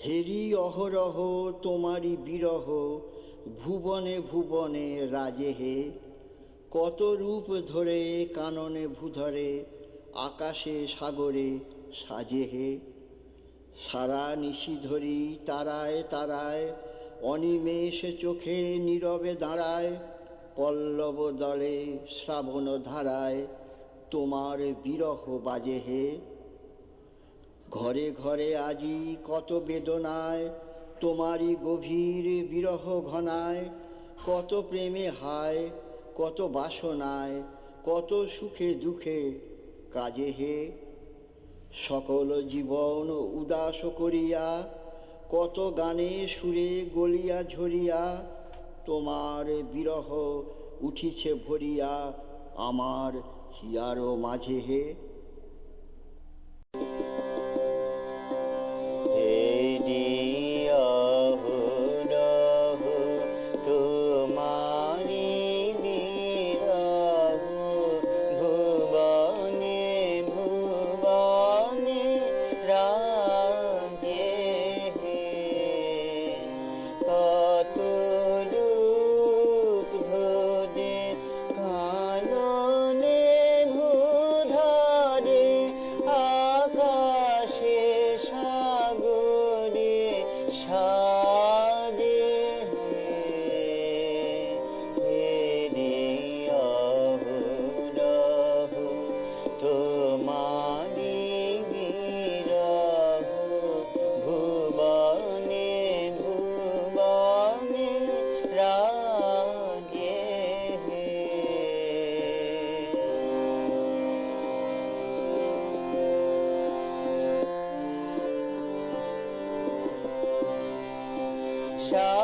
হেরি অহরহ তোমারি বিরহ, ভুবনে ভুবনে রাজে হে। কত রূপ ধরে কাননে ভূধরে, আকাশে সাগরে সাজে হে। সারা নিশি ধরি তারায় তারায়, অনিমেষ চোখে নীরবে দাঁড়ায়। পল্লব দলে শ্রাবণ ধারায়, তোমার বিরহ বাজে হে। ঘরে ঘরে আজি কত বেদনায়, তোমারই গভীর বিরহ ঘনায়। কত প্রেমে হায়, কত বাসনায়, কত সুখে দুঃখে কাজে হে। সকল জীবন উদাস করিয়া, কত গানে সুরে গলিয়া ঝরিয়া। তোমার বিরহ উঠিছে ভরিয়া, আমার হিয়ার মাঝে হে। Shah